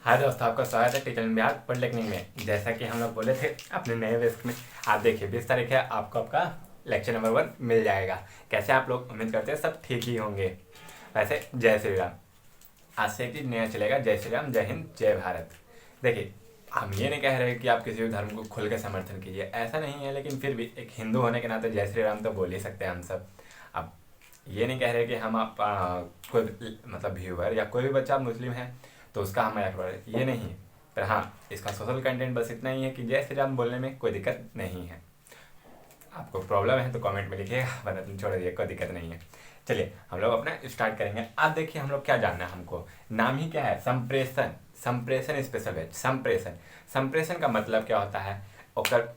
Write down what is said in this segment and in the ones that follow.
हाय दोस्तों, आपका स्वागत है टीचर इन बिहार पॉलिटेक्निक में। जैसा कि हम लोग बोले थे अपने नए बेस में, आप देखिए 20 तारीख है, आपको आपका लेक्चर नंबर 1 मिल जाएगा। कैसे आप लोग उम्मीद करते हैं सब ठीक ही होंगे। वैसे जय श्री राम, आज से एक चीज़ नया चलेगा। जय श्री राम, जय हिंद, जय भारत। देखिए, हम ये नहीं कह रहे कि आप किसी भी धर्म को खुल के समर्थन कीजिए, ऐसा नहीं है, लेकिन फिर भी एक हिंदू होने के नाते जय श्री राम तो बोल ही सकते हैं हम सब। अब ये नहीं कह रहे कि हम आप कोई मतलब व्यूअर या कोई भी बच्चा मुस्लिम है तो उसका हम मजाक उड़ा रहे, ये नहीं है। पर हाँ, इसका सोशल कंटेंट बस इतना ही है कि जय श्री राम बोलने में कोई दिक्कत नहीं है। आपको प्रॉब्लम है तो कमेंट में लिखिएगा, वरना तुम छोड़ दिए, कोई दिक्कत नहीं है। चलिए हम लोग अपना स्टार्ट करेंगे। आप देखिए, हम लोग क्या जानना है, हमको नाम ही क्या है, संप्रेषण। संप्रेषण स्पेशल बैच, संप्रेषण। संप्रेषण का मतलब क्या होता है और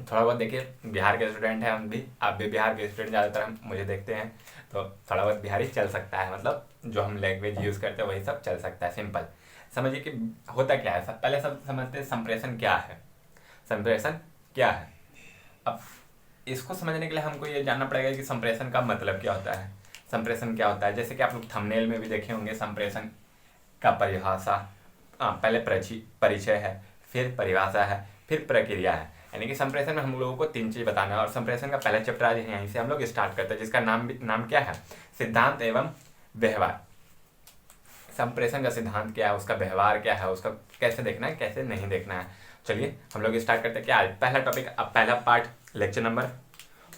थोड़ा बहुत देखिए, बिहार के स्टूडेंट हैं हम भी, आप भी बिहार के स्टूडेंट ज़्यादातर हम मुझे देखते हैं, तो थोड़ा बहुत बिहारी चल सकता है। मतलब जो हम लैंग्वेज यूज़ करते हैं वही सब चल सकता है। सिंपल समझिए कि होता क्या है। पहले सब समझते हैं संप्रेषण क्या है। संप्रेषण क्या है, अब इसको समझने के लिए हमको ये जानना पड़ेगा कि संप्रेषण का मतलब क्या होता है। संप्रेषण क्या होता है, जैसे कि आप लोग थंबनेल में भी देखे होंगे, संप्रेषण का परिभाषा। पहले परिचय है, फिर परिभाषा है, फिर प्रक्रिया है। यानी कि संप्रेषण में हम लोगों को 3 चीज़ बताना है, और संप्रेषण का पहला चैप्टर आज यहीं से हम लोग स्टार्ट करते हैं, जिसका नाम क्या है, सिद्धांत एवं व्यवहार। संप्रेषण का सिद्धांत क्या है, उसका व्यवहार क्या है, उसका कैसे देखना है, कैसे नहीं देखना है। चलिए हम लोग स्टार्ट करते हैं। क्या आज पहला टॉपिक, अब पहला पार्ट लेक्चर नंबर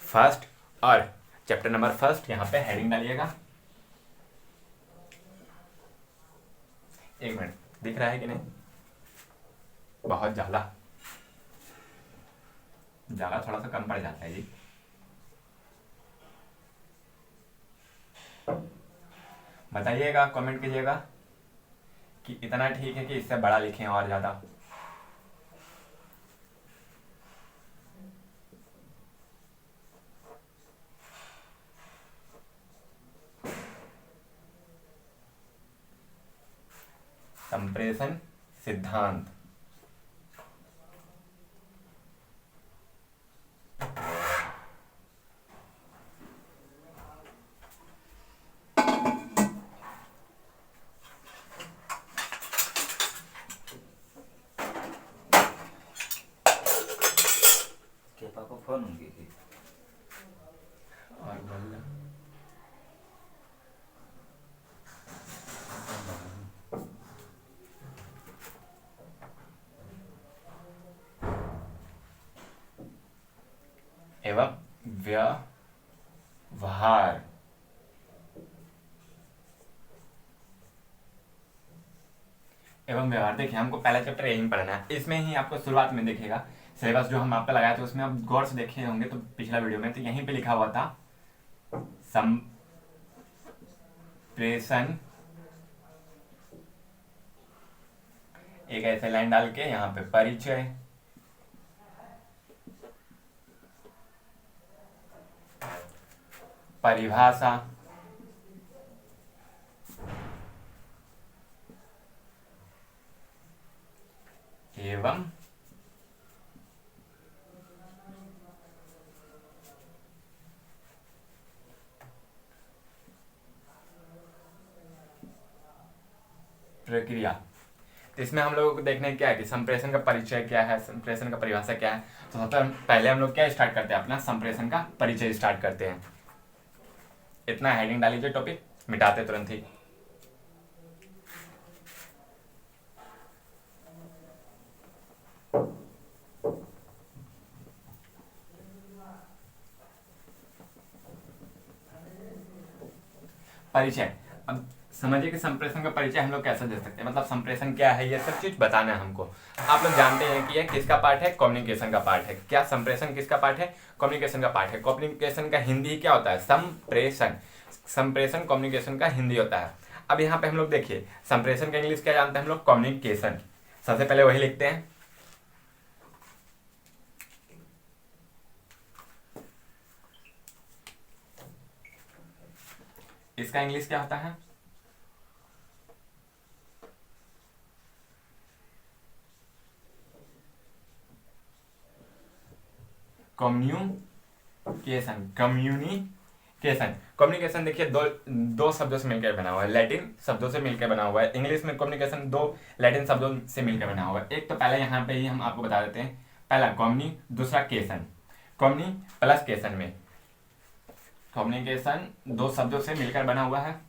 1 और चैप्टर नंबर 1, यहाँ पे हेडिंग डालिएगा। 1 मिनट, दिख रहा है कि नहीं? बहुत ज़्यादा थोड़ा सा कम पड़ जाता है जी। बताइएगा, कमेंट कीजिएगा कि इतना ठीक है कि इससे बड़ा लिखें और ज़्यादा। संप्रेषण सिद्धांत। पापा फोन होंगे कि और बोलना एवं व्यवहार। एवं व्यवहार, देखिए हमको पहला चैप्टर यही पढ़ना है। इसमें ही आपको शुरुआत में देखिएगा सिलेबस जो हम आप पे लगाए थे, उसमें आप गौर से देखे होंगे तो पिछला वीडियो में, तो यहीं पे लिखा हुआ था संप्रेषण। एक ऐसे लाइन डाल के यहाँ पे परिचय, परिभाषा, एवं प्रक्रिया। तो इसमें हम लोगों को देखना है क्या है कि संप्रेषण का परिचय क्या है, संप्रेषण का परिभाषा क्या है। तो सबसे पहले हम लोग क्या स्टार्ट करते हैं, अपना संप्रेषण का परिचय स्टार्ट करते हैं। इतना हेडिंग डाल लीजिए, टॉपिक मिटाते तुरंत ही। परिचय, अब समझिए कि संप्रेषण का परिचय हम लोग कैसे दे सकते हैं, मतलब संप्रेषण क्या है, ये सब चीज बताना है हमको। आप लोग जानते हैं कि ये किसका पार्ट है, कम्युनिकेशन का पार्ट है। क्या संप्रेषण किसका पार्ट है, कम्युनिकेशन का पार्ट है। कम्युनिकेशन का हिंदी क्या होता है, संप्रेषण। संप्रेषण कम्युनिकेशन का हिंदी होता है। अब यहाँ पे हम लोग देखिए, संप्रेषण का इंग्लिश क्या जानते हैं हम लोग, कम्युनिकेशन। सबसे पहले वही लिखते हैं। इसका इंग्लिश क्या होता है, कम्युनिकेशन। कम्युनिकेशन केसन, कम्युनिकेशन देखिए दो शब्दों से मिलकर बना हुआ है, लैटिन शब्दों से मिलकर बना हुआ है। इंग्लिश में कम्युनिकेशन दो लैटिन शब्दों से मिलकर बना हुआ है। एक तो पहले यहाँ पे ही हम आपको बता देते हैं, पहला कॉम्युनी, दूसरा केसन। कॉम्युनी प्लस केसन में कम्युनिकेशन दो शब्दों से मिलकर बना हुआ है।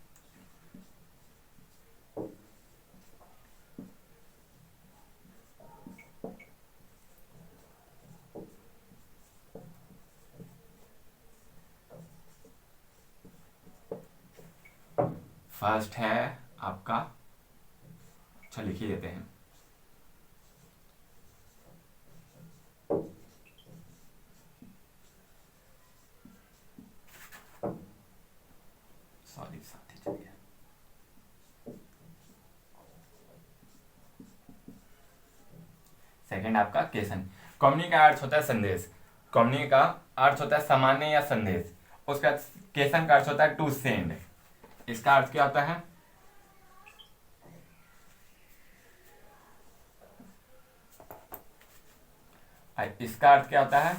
फर्स्ट है आपका, अच्छा लिख ही देते हैं, सॉरी साथी चल गया। सेकंड आपका केसन। कॉम्युनी का अर्थ होता है संदेश, कॉम्युनी का अर्थ होता है सामान्य या संदेश। उसका केसन का अर्थ होता है टू सेंड। इसका अर्थ क्या होता है, इसका अर्थ क्या होता है,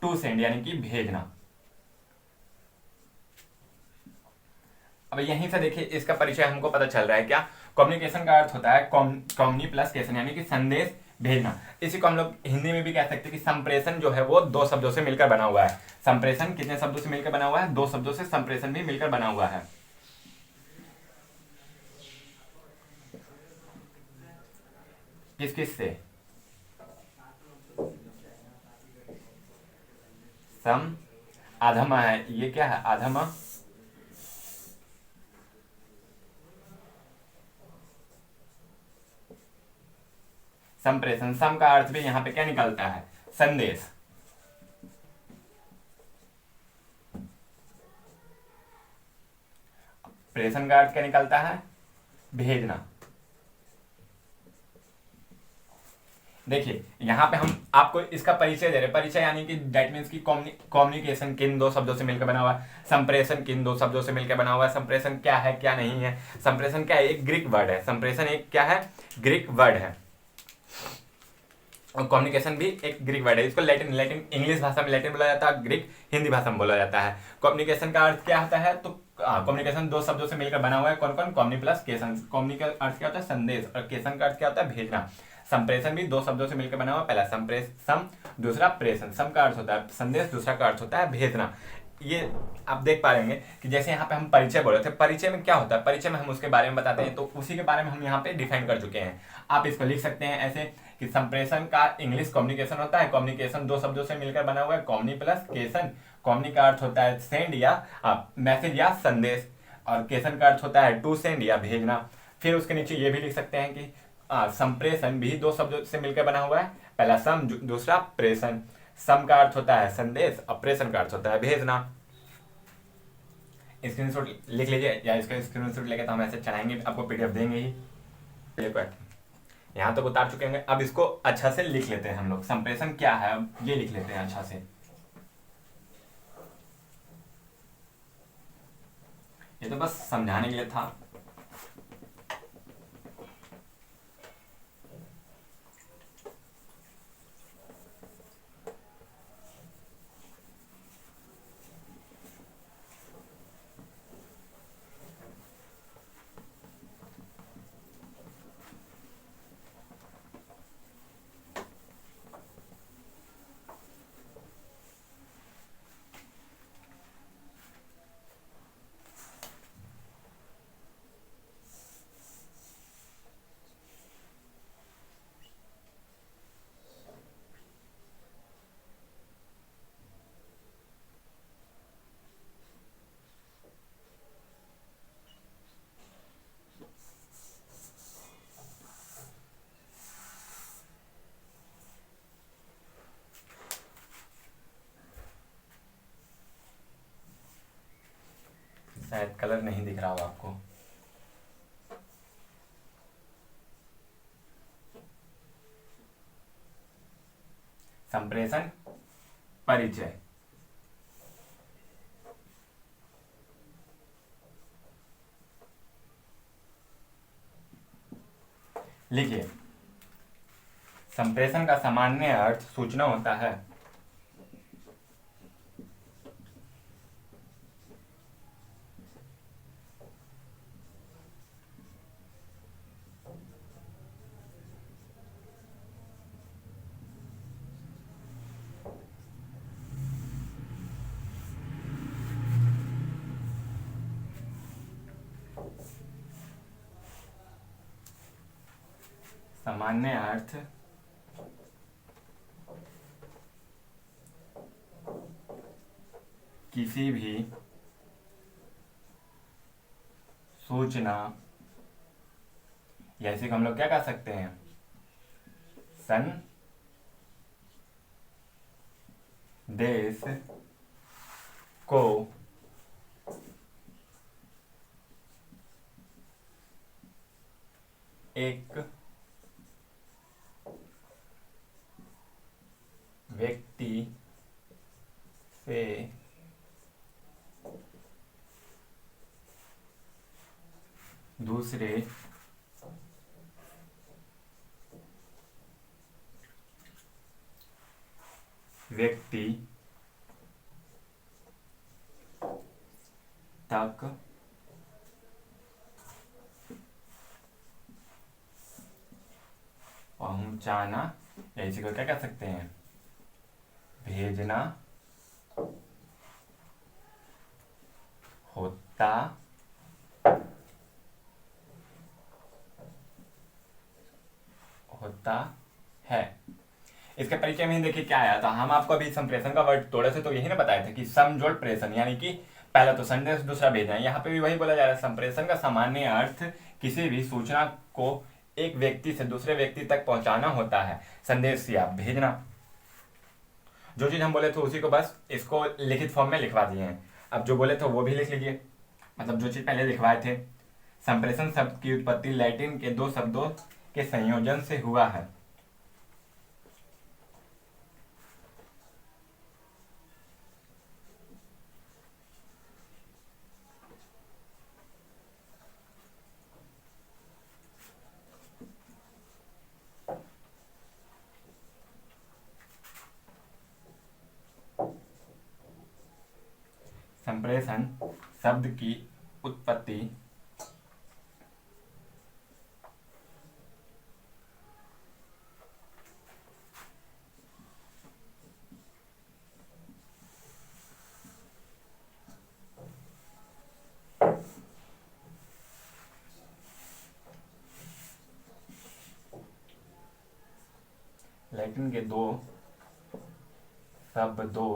टू सेंड यानी कि भेजना। अब यहीं से देखिए इसका परिचय हमको पता चल रहा है क्या, कम्युनिकेशन का अर्थ होता है कॉम्युनी प्लस केसन यानी कि संदेश भेजना। इसी को हम लोग हिंदी में भी कह सकते हैं कि संप्रेषण जो है वो दो शब्दों से मिलकर बना हुआ है। संप्रेषण कितने शब्दों से मिलकर बना हुआ है, दो शब्दों से संप्रेषण भी मिलकर बना हुआ है। किस किस से, सम आधम है, ये क्या है आधम, संप्रेषण। सम का अर्थ भी यहाँ पे क्या निकलता है, संदेश। प्रेषण का अर्थ क्या निकलता है, भेजना। देखिए यहाँ पे हम आपको इसका परिचय दे रहे हैं, परिचय यानी कि दैट मीन्स कि कम्युनिकेशन किन दो शब्दों से मिलकर बना हुआ है, संप्रेषण किन दो शब्दों से मिलकर बना हुआ है, संप्रेषण क्या है क्या नहीं है। संप्रेषण क्या है, एक ग्रीक वर्ड है, संप्रेषण एक क्या है, ग्रीक वर्ड है। और कम्युनिकेशन भी एक ग्रीक वर्ड है। इसको लैटिन लैटिन इंग्लिश भाषा में लैटिन बोला जाता है, ग्रीक हिंदी भाषा में बोला जाता है। कम्युनिकेशन का अर्थ क्या होता है, तो कम्युनिकेशन दो शब्दों से मिलकर बना हुआ है, कौन कौन, कॉम्युनी प्लस केसन। कॉम्युनी का अर्थ क्या होता है, संदेश, और केसन का अर्थ क्या होता है, भेजना। संप्रेषण भी दो शब्दों से मिलकर बना हुआ, पहला सम, दूसरा प्रेषण। सम का अर्थ होता है संदेश, दूसरा का अर्थ होता है भेजना। ये आप देख पा रहे कि जैसे यहाँ पे हम परिचय बोल रहे थे, परिचय में क्या होता है, परिचय में हम उसके बारे में बताते हैं, तो उसी के बारे में हम यहाँ पे डिफाइन कर चुके हैं। आप इसको लिख सकते हैं ऐसे कि संप्रेषण का इंग्लिश कम्युनिकेशन होता है, कम्युनिकेशन दो शब्दों से मिलकर बना हुआ है, कॉम्युनी प्लस केसन। कॉम्युनी का अर्थ होता है सेंड या मैसेज या संदेश, और केसन का अर्थ होता है टू सेंड या भेजना। फिर उसके नीचे ये भी लिख सकते हैं कि संप्रेषण भी दो शब्दों से मिलकर बना हुआ है, पहला सम, दूसरा प्रेषण। सम का अर्थ होता है संदेश, और प्रेषण का अर्थ होता है भेजना। स्क्रीनशॉट लिख लीजिए, या इसका स्क्रीनशॉट लेके तो हम ऐसे चलाएंगे, आपको पीडीएफ देंगे ही। यहाँ तक उतार चुके हैं, अब इसको अच्छा से लिख लेते हैं हम लोग, संप्रेषण क्या है ये लिख लेते हैं अच्छा से। ये तो बस समझाने के लिए था। शायद कलर नहीं दिख रहा होगा आपको। संप्रेषण परिचय, लिखिए संप्रेषण का सामान्य अर्थ सूचना होता है। सामान्य अर्थ किसी भी सूचना, या इसी को हम लोग क्या कह सकते हैं, संदेश को एक व्यक्ति से दूसरे व्यक्ति तक पहुंचाना, या इसी को क्या कह सकते हैं, भेजना होता है। इसके परिचय में ही देखिए क्या आया था। हम आपको अभी संप्रेषण का वर्ड थोड़े से तो यही ना बताए थे कि समजोड़ प्रेषण, यानी कि पहला तो संदेश, दूसरा भेजना। यहाँ पे भी वही बोला जा रहा है, संप्रेषण का सामान्य अर्थ किसी भी सूचना को एक व्यक्ति से दूसरे व्यक्ति तक पहुंचाना होता है, संदेश या भेजना। जो चीज हम बोले थे उसी को बस इसको लिखित फॉर्म में लिखवा दिए हैं। अब जो बोले थे वो भी लिख लीजिए, मतलब जो चीज पहले लिखवाए थे। संप्रेषण शब्द की उत्पत्ति लैटिन के दो शब्दों के संयोजन से हुआ है। संप्रेषण शब्द की उत्पत्ति लैटिन के दो शब्दों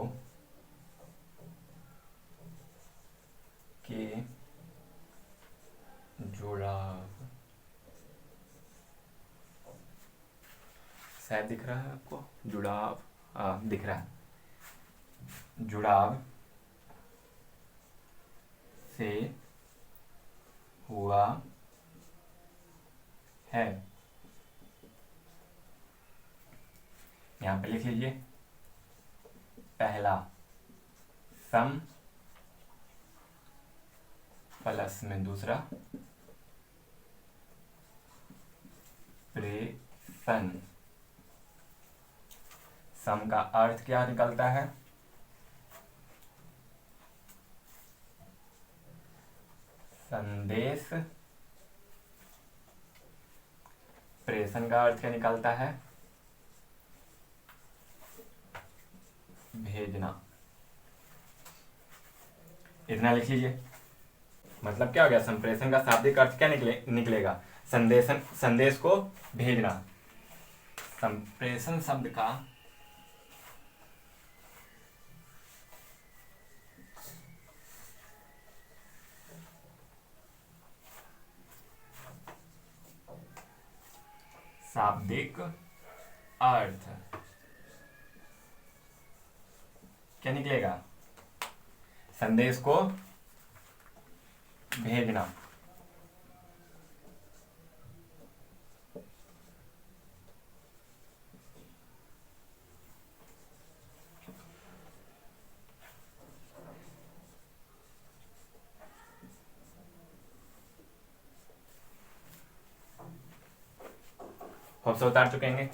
के जुड़ाव, शायद दिख रहा है आपको, जुड़ाव दिख रहा है, जुड़ाव से हुआ है। यहां पे लिख लीजिए, पहला सम प्लस में दूसरा प्रेषण। सम का अर्थ क्या निकलता है, संदेश। प्रेषण का अर्थ क्या निकलता है, भेजना। इतना लिख लीजिए। मतलब क्या हो गया, संप्रेषण का शाब्दिक अर्थ क्या निकलेगा, संदेश को भेजना। संप्रेषण शब्द का शाब्दिक अर्थ क्या निकलेगा, संदेश को भेजना। होप से उतार चुके हैं।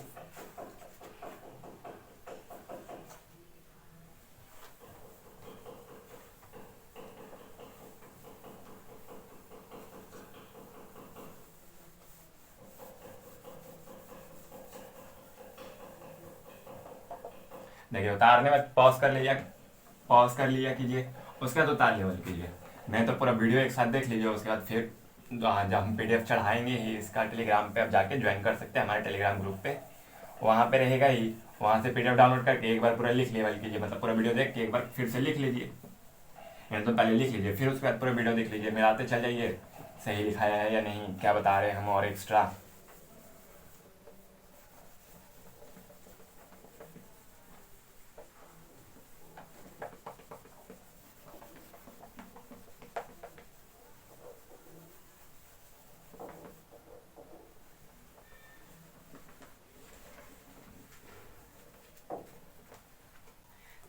देखिए उतारने में पॉज कर लिया कीजिए, उसके बाद उतार लेवल कीजिए, नहीं तो पूरा वीडियो एक साथ देख लीजिए, उसके बाद फिर जब हम पीडीएफ चढ़ाएंगे ही इसका टेलीग्राम पे आप जाके ज्वाइन कर सकते हैं हमारे टेलीग्राम ग्रुप पे, वहाँ पे रहेगा ही। वहाँ से पीडीएफ डाउनलोड करके एक बार पूरा लिख लिए कीजिए, मतलब पूरा वीडियो देख के एक बार फिर से लिख लीजिए, या तो पहले लिख लीजिए फिर उसके बाद पूरा वीडियो देख लीजिए, मिलाते चल जाइए सही लिखाया है या नहीं, क्या बता रहे हैं हम और एक्स्ट्रा।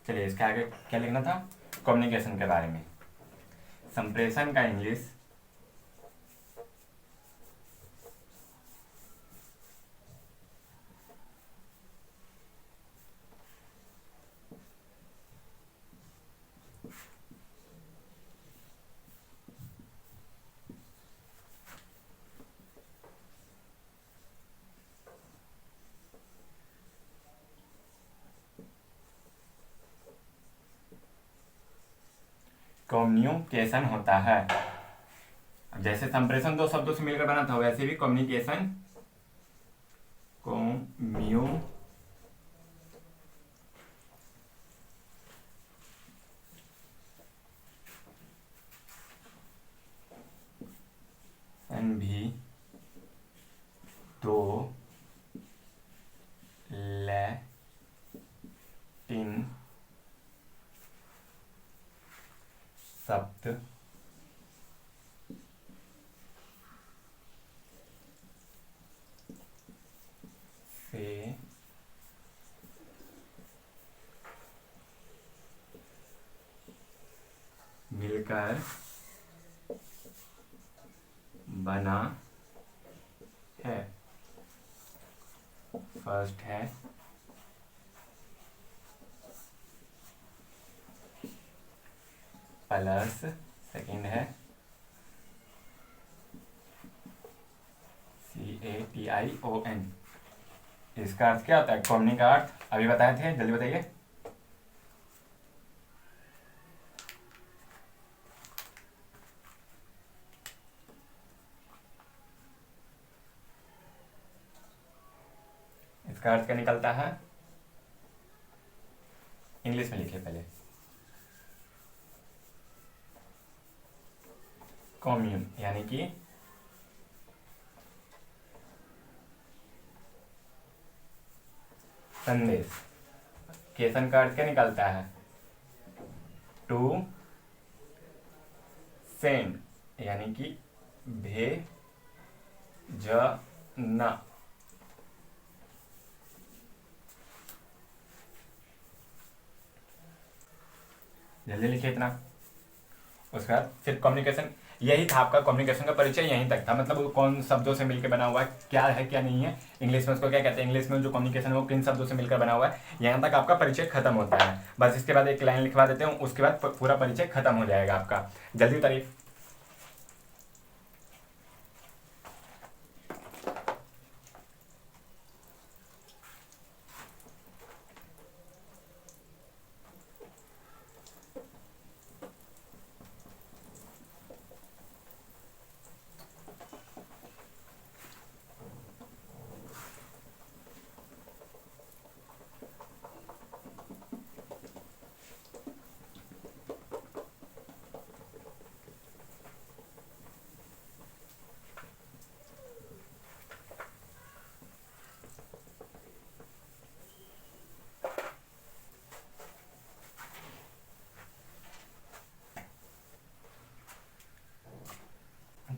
चलिए इसके आगे क्या लिखना था, कम्युनिकेशन के बारे में। संप्रेषण का इंग्लिश कम्युनिकेशन होता है। अब जैसे संप्रेषण दो शब्दों से मिलकर बना था, वैसे भी कम्युनिकेशन भी दो लैटिन शब्द से मिलकर बना है। फर्स्ट है प्लस, सेकंड है CATION। इसका अर्थ क्या होता है, कॉमनी का अर्थ अभी बताए थे, जल्दी बताइए। इसका अर्थ क्या निकलता है, इंग्लिश में लिखिए पहले। कम्यून यानी कि संदेश। केसन का अर्थ क्या निकलता है, टू सेंड यानी कि भेजना। जल्दी लिखिए इतना। उसके बाद फिर कम्युनिकेशन, यही था आपका कम्युनिकेशन का परिचय, यहीं तक था। मतलब वो कौन शब्दों से मिलकर बना हुआ है, क्या है क्या नहीं है, इंग्लिश में उसको क्या कहते हैं, इंग्लिश में जो कम्युनिकेशन है वो किन शब्दों से मिलकर बना हुआ है, यहाँ तक आपका परिचय खत्म होता है। बस इसके बाद एक लाइन लिखवा देते हूँ, उसके बाद पूरा परिचय खत्म हो जाएगा आपका। जल्दी तारीफ।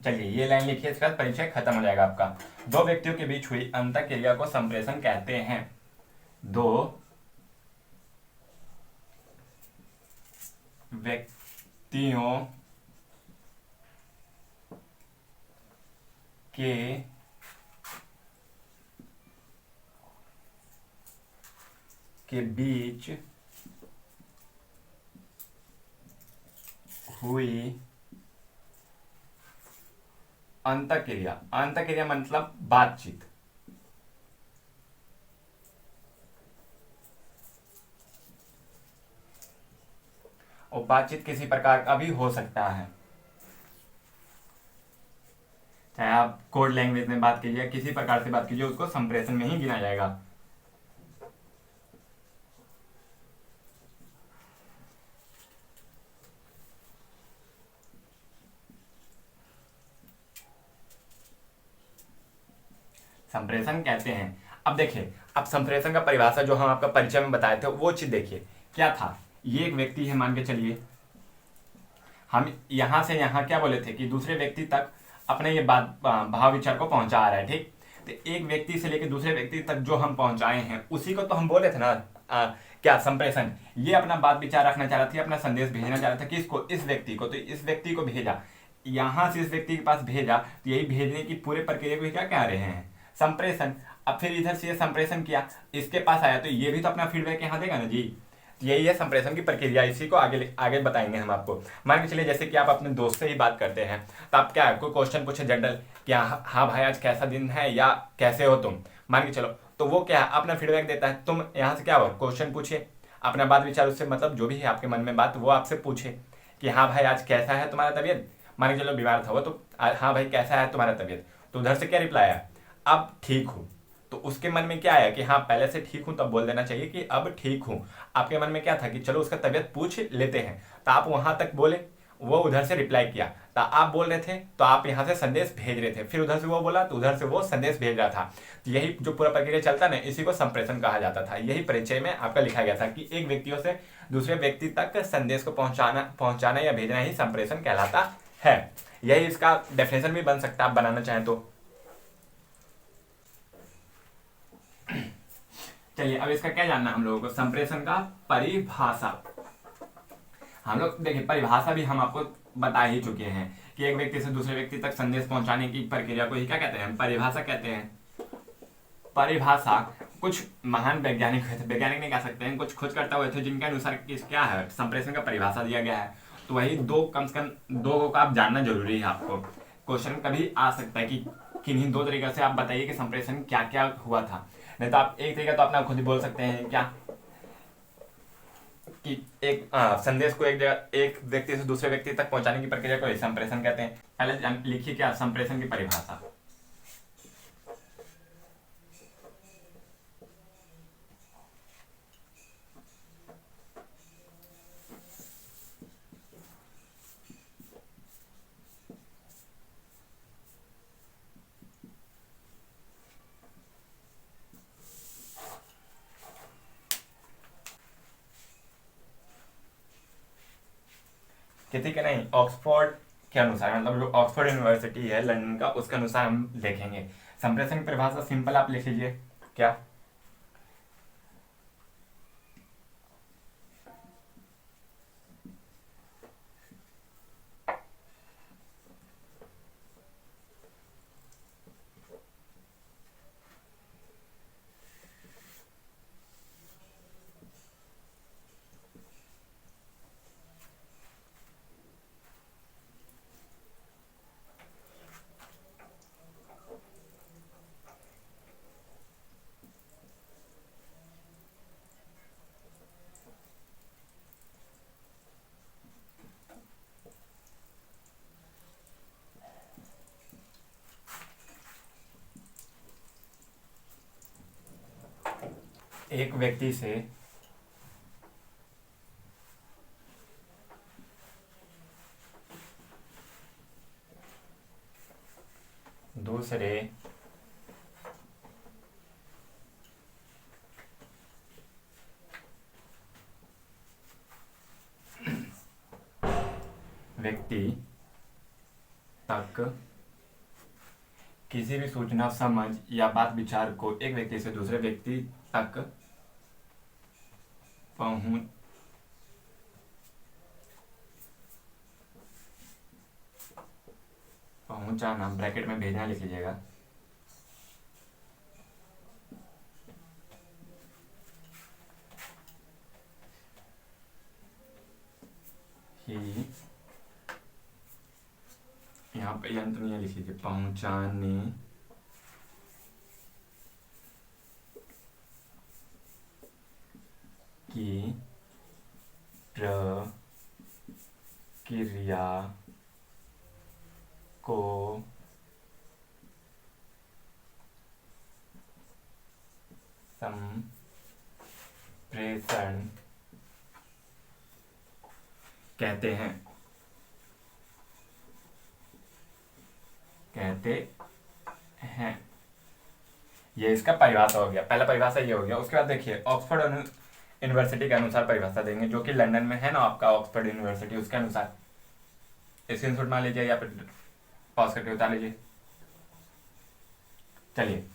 चलिए ये लाइन लिखिए, इसका परिचय खत्म हो जाएगा आपका। दो व्यक्तियों के बीच हुई अंतःक्रिया को संप्रेषण कहते हैं। दो व्यक्तियों के बीच हुई अंतःक्रिया, अंतःक्रिया मतलब बातचीत। और बातचीत किसी प्रकार का भी हो सकता है। चाहे आप कोड लैंग्वेज में बात कीजिए, किसी प्रकार से बात कीजिए, उसको संप्रेषण में ही गिना जाएगा। संप्रेषण कहते हैं। अब देखिए, अब संप्रेषण का परिभाषा जो हम आपका परिचय में बताए थे वो चीज देखिए क्या था। ये एक व्यक्ति है, मान के चलिए हम यहां से यहां क्या बोले थे कि दूसरे व्यक्ति तक अपने ये बात भाव विचार को पहुंचा रहा है, ठीक। तो एक व्यक्ति से लेकर दूसरे व्यक्ति तक जो हम पहुंचाए हैं उसी को तो हम बोले थे ना क्या संप्रेषण। ये अपना बात विचार रखना चाह रहा था, अपना संदेश भेजना चाह रहा था किसको, इस व्यक्ति को। तो इस व्यक्ति को भेजा, यहां से इस व्यक्ति के पास भेजा, तो यही भेजने की पूरे प्रक्रिया को क्या कह रहे हैं, संप्रेषण। अब फिर इधर से ये संप्रेषण किया, इसके पास आया, तो ये भी तो अपना फीडबैक यहाँ देगा ना जी। तो यही है संप्रेषण की प्रक्रिया, इसी को आगे आगे बताएंगे हम आपको। मान के चलिए जैसे कि आप अपने दोस्त से ही बात करते हैं, तो आप क्या कोई क्वेश्चन पूछे जनरल, क्या हाँ भाई आज कैसा दिन है या कैसे हो तुम, मान के चलो, तो वो क्या है अपना फीडबैक देता है। तुम यहाँ से क्या हो, क्वेश्चन पूछिए, अपना बात विचार उससे, मतलब जो भी है आपके मन में बात वो आपसे पूछे कि हाँ भाई आज कैसा है तुम्हारा तबीयत। मान के चलो बीमार था वो, तो हाँ भाई कैसा है तुम्हारा तबीयत, तो उधर से क्या रिप्लाई आया, अब ठीक हूँ। तो उसके मन में क्या आया कि हाँ पहले से ठीक हूं, तब बोल देना चाहिए कि अब ठीक हूं। आपके मन में क्या था कि चलो उसका तबीयत पूछ लेते हैं, तो आप वहां तक बोले, वो उधर से रिप्लाई किया, तो आप बोल रहे थे, तो आप यहाँ से संदेश भेज रहे थे, फिर उधर से वो बोला तो उधर से वो संदेश भेज रहा था। तो यही जो पूरा प्रक्रिया चलता ना, इसी को संप्रेषण कहा जाता था। यही परिचय में आपका लिखा गया था कि एक व्यक्तियों से दूसरे व्यक्ति तक संदेश को पहुंचाना या भेजना ही संप्रेषण कहलाता है। यही इसका डेफिनेशन भी बन सकता है आप बनाना चाहें तो। चलिए अब इसका क्या जानना है हम लोगों को, संप्रेषण का परिभाषा। हम लोग देखिए परिभाषा भी हम आपको बता ही चुके हैं कि एक व्यक्ति से दूसरे व्यक्ति तक संदेश पहुंचाने की प्रक्रिया को ही क्या कहते हैं, परिभाषा कहते हैं। परिभाषा कुछ महान वैज्ञानिक हुए थे, वैज्ञानिक नहीं कह सकते हैं, कुछ खोजकर्ता हुए थे जिनके अनुसार क्या है संप्रेषण का परिभाषा दिया गया है। तो वही दो कम से कम दो का आप जानना जरूरी है आपको। क्वेश्चन कभी आ सकता है कि किन्हीं दो तरीके से आप बताइए कि संप्रेषण क्या क्या हुआ था। नहीं तो आप एक तरीका तो अपना खुद ही बोल सकते हैं क्या कि एक संदेश को एक जगह एक व्यक्ति से दूसरे व्यक्ति तक पहुंचाने की प्रक्रिया को संप्रेषण कहते हैं। पहले लिखिए क्या संप्रेषण की परिभाषा। किसी के नहीं, ऑक्सफोर्ड के अनुसार, मतलब जो ऑक्सफोर्ड यूनिवर्सिटी है लंदन का, उसके अनुसार हम देखेंगे। संप्रेषण की परिभाषा सिंपल आप लिख लीजिए क्या, एक व्यक्ति से दूसरे व्यक्ति तक किसी भी सूचना, समझ या बात विचार को एक व्यक्ति से दूसरे व्यक्ति तक पहुंचाना, ब्रैकेट में भेजना लिख लीजिएगा, ही यहाँ पे यंत्र नहीं लिख लीजिए, पहुंचाने की प्रक्रिया को संप्रेषण कहते हैं। ये इसका परिभाषा हो गया, पहला परिभाषा ये हो गया। उसके बाद देखिए ऑक्सफोर्ड यूनिवर्सिटी के अनुसार परिभाषा देंगे, जो कि लंदन में है ना आपका ऑक्सफोर्ड यूनिवर्सिटी, उसके अनुसार स्क्रीनशॉट मान लीजिए या फिर पॉज करके उतार लीजिए। चलिए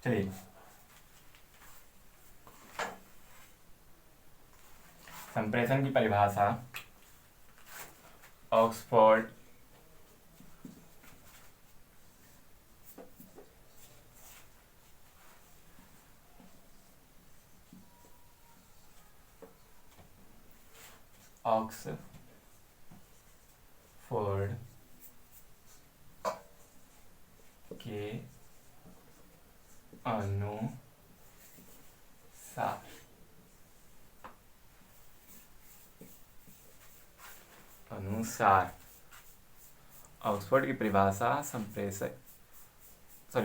चलिए संप्रेषण की परिभाषा ऑक्सफोर्ड के अनुसार ऑक्सफोर्ड की परिभाषा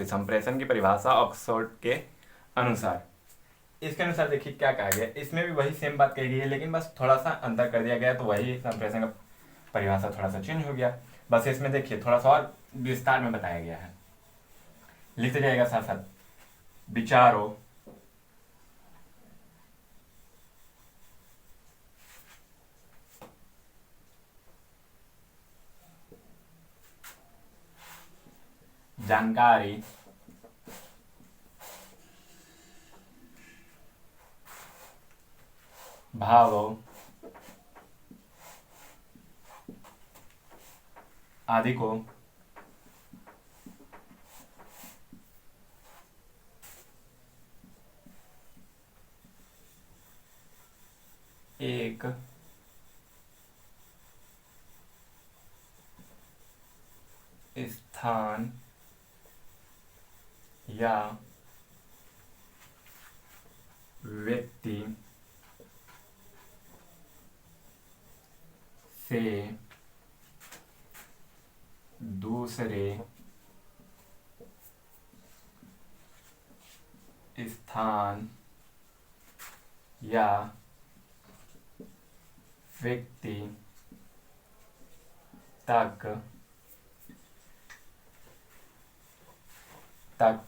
संप्रेषण की परिभाषा ऑक्सफोर्ड के अनुसार। इसके अनुसार देखिए क्या कहा गया, इसमें भी वही सेम बात कही गई है, लेकिन बस थोड़ा सा अंतर कर दिया गया, तो वही संप्रेषण का परिभाषा थोड़ा सा चेंज हो गया। बस इसमें देखिए थोड़ा सा और विस्तार में बताया गया है। लिखते जाएगा साथ साथ, विचारों जानकारी भावों आदि को एक स्थान या व्यक्ति से दूसरे स्थान या व्यक्ति तक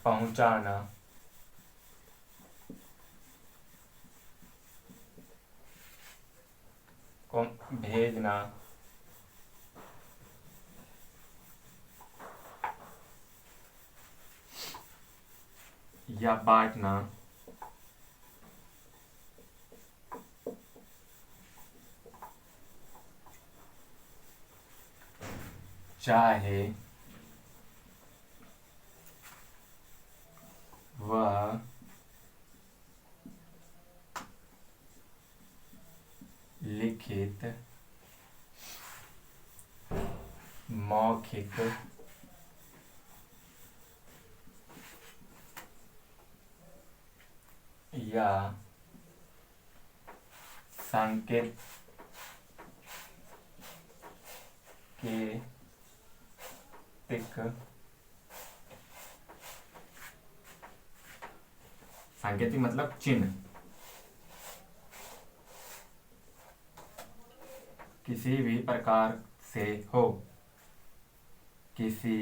पहुंचाना को भेजना या बांटना चाहे वह लिखित, मौखिक या सांकेतिक सांकेतिक मतलब चिन्ह किसी भी प्रकार से हो, किसी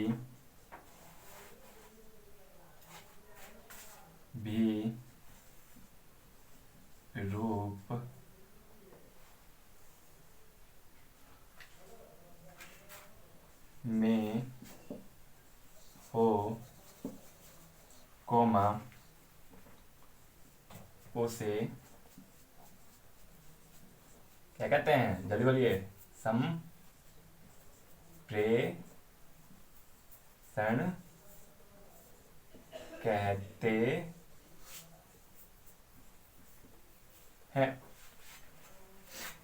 भी रूप में हो, कोमा उसे क्या कहते हैं, जल्दी बोलिए, संप्रेषण कहते हैं।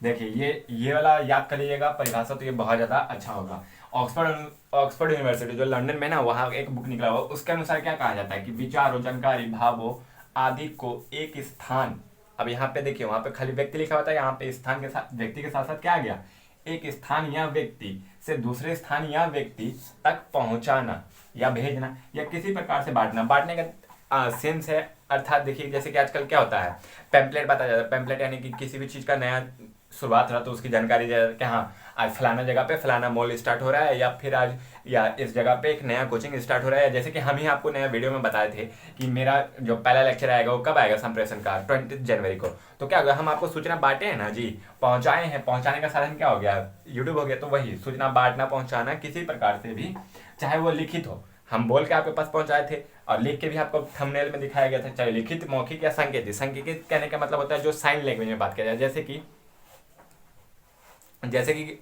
देखिए ये वाला याद कर लीजिएगा परिभाषा, तो ये बहुत ज़्यादा अच्छा होगा। ऑक्सफोर्ड यूनिवर्सिटी जो लंदन में ना, वहाँ एक बुक निकला हुआ, उसके अनुसार क्या कहा जाता है कि विचारों, जानकारी, भावों आदि को एक स्थान, अब यहाँ पे देखिए वहाँ पे खाली व्यक्ति लिखा होता है, यहाँ पे स्थान के साथ व्यक्ति के साथ साथ क्या आ गया, एक स्थान या व्यक्ति से दूसरे स्थान या व्यक्ति तक पहुंचाना या भेजना या किसी प्रकार से बांटना। बांटने का सेंस है, अर्थात देखिए जैसे कि आजकल क्या होता है, पैम्पलेट बताया जाता है। पैम्पलेट यानी कि किसी भी चीज़ का नया शुरुआत रहा तो उसकी जानकारी दिया जाता है कि हाँ आज फलाना जगह पे फलाना मॉल स्टार्ट हो रहा है, या फिर आज या इस जगह पे एक नया कोचिंग स्टार्ट हो रहा है। जैसे कि हम ही आपको नया वीडियो में बताए थे कि मेरा जो पहला लेक्चर आएगा वो कब आएगा, संप्रेषण का 20 जनवरी को। तो क्या होगा, हम आपको सूचना बांटे हैं ना जी, पहुंचाए हैं। पहुंचाने का साधन क्या हो गया, यूट्यूब हो गया। तो वही सूचना बांटना, पहुंचाना किसी प्रकार से भी, चाहे वो लिखित हो, हम बोल के आपके पास पहुंचाए थे और लिख के भी आपको थंबनेल में दिखाया गया था, चाहे लिखित, मौखिक या संकेतित। संकेतित कहने का मतलब होता है जो साइन लैंग्वेज में बात किया जाए, जैसे कि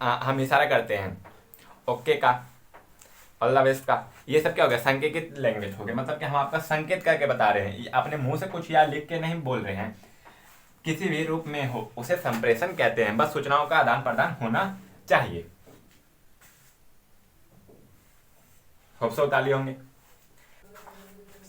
हम इशारा करते हैं ओके का, अल्लाह बेस्ट का, ये सब क्या हो गया, संकेतित लैंग्वेज हो गया। मतलब कि हम आपका संकेत करके बता रहे हैं, अपने मुंह से कुछ या लिख के नहीं बोल रहे हैं, किसी भी रूप में हो उसे संप्रेषण कहते हैं। बस सूचनाओं का आदान प्रदान होना चाहिए। होप सो ताली होंगे।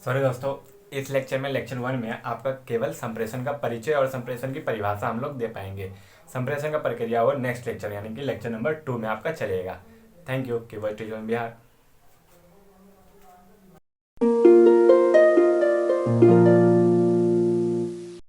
सॉरी दोस्तों, इस लेक्चर में लेक्चर 1 में आपका केवल संप्रेषण का परिचय और संप्रेषण की परिभाषा हम लोग दे पाएंगे। संप्रेषण का प्रक्रिया और नेक्स्ट लेक्चर यानी कि लेक्चर नंबर 2 में आपका चलेगा। Thank you. Keyword teacher Bihar.